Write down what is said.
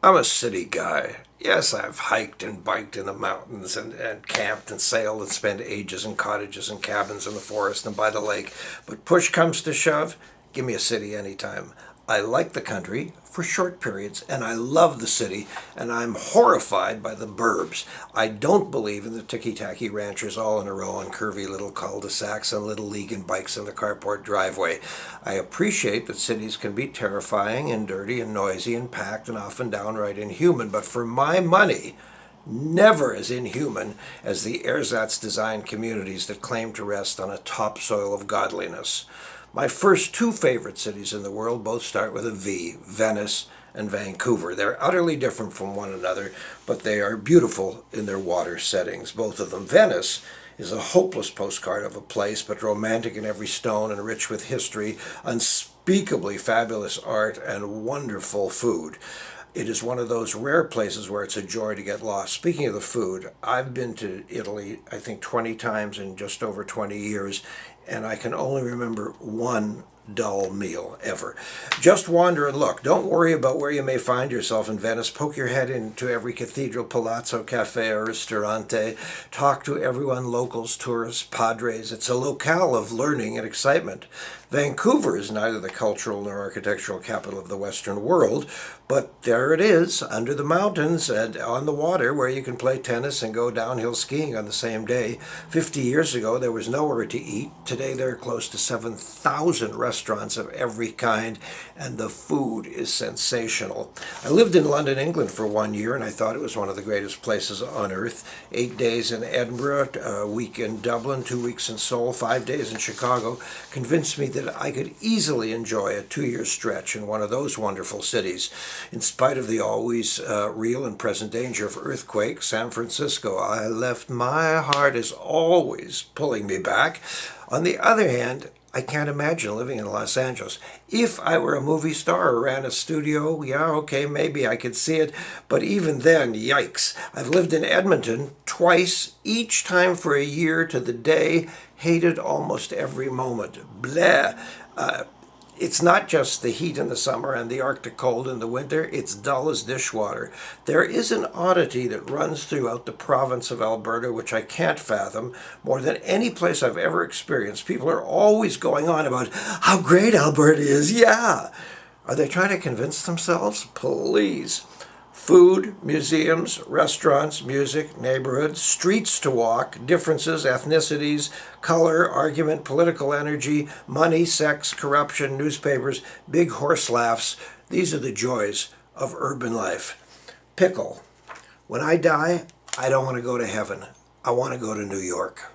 I'm a city guy. Yes, I've hiked and biked in the mountains and camped and sailed and spent ages in cottages and cabins in the forest and by the lake. But push comes to shove, give me a city anytime. I like the country for short periods and I love the city and I'm horrified by the burbs. I don't believe in the ticky-tacky ranchers all in a row and curvy little cul-de-sacs and little league and bikes in the carport driveway. I appreciate that cities can be terrifying and dirty and noisy and packed and often downright inhuman, but for my money, never as inhuman as the ersatz-designed communities that claim to rest on a topsoil of godliness. My first two favorite cities in the world both start with a V, Venice and Vancouver. They're utterly different from one another, but they are beautiful in their water settings, both of them. Venice is a hopeless postcard of a place, but romantic in every stone and rich with history, unspeakably fabulous art, and wonderful food. It is one of those rare places where it's a joy to get lost. Speaking of the food, I've been to Italy, I think 20 times in just over 20 years, and I can only remember one dull meal ever. Just wander and look. Don't worry about where you may find yourself in Venice. Poke your head into every cathedral, palazzo, cafe, or ristorante. Talk to everyone, locals, tourists, padres. It's a locale of learning and excitement. Vancouver is neither the cultural nor architectural capital of the Western world, but there it is, under the mountains and on the water, where you can play tennis and go downhill skiing on the same day. 50 years ago, there was nowhere to eat. Today, there are close to 7,000 restaurants of every kind, and the food is sensational. I lived in London, England for 1 year, and I thought it was one of the greatest places on earth. 8 days in Edinburgh, a week in Dublin, 2 weeks in Seoul, 5 days in Chicago convinced me that I could easily enjoy a 2-year stretch in one of those wonderful cities. In spite of the always real and present danger of earthquake, San Francisco, I left my heart is always pulling me back. On the other hand, I can't imagine living in Los Angeles. If I were a movie star or ran a studio, yeah, okay, maybe I could see it. But even then, yikes. I've lived in Edmonton twice, each time for a year to the day. Hated almost every moment. Bleh. It's not just the heat in the summer and the Arctic cold in the winter, it's dull as dishwater. There is an oddity that runs throughout the province of Alberta, which I can't fathom. More than any place I've ever experienced, people are always going on about how great Alberta is. Yeah! Are they trying to convince themselves? Please. Food, museums, restaurants, music, neighborhoods, streets to walk, differences, ethnicities, color, argument, political energy, money, sex, corruption, newspapers, big horse laughs. These are the joys of urban life. Pickle. When I die, I don't want to go to heaven. I want to go to New York.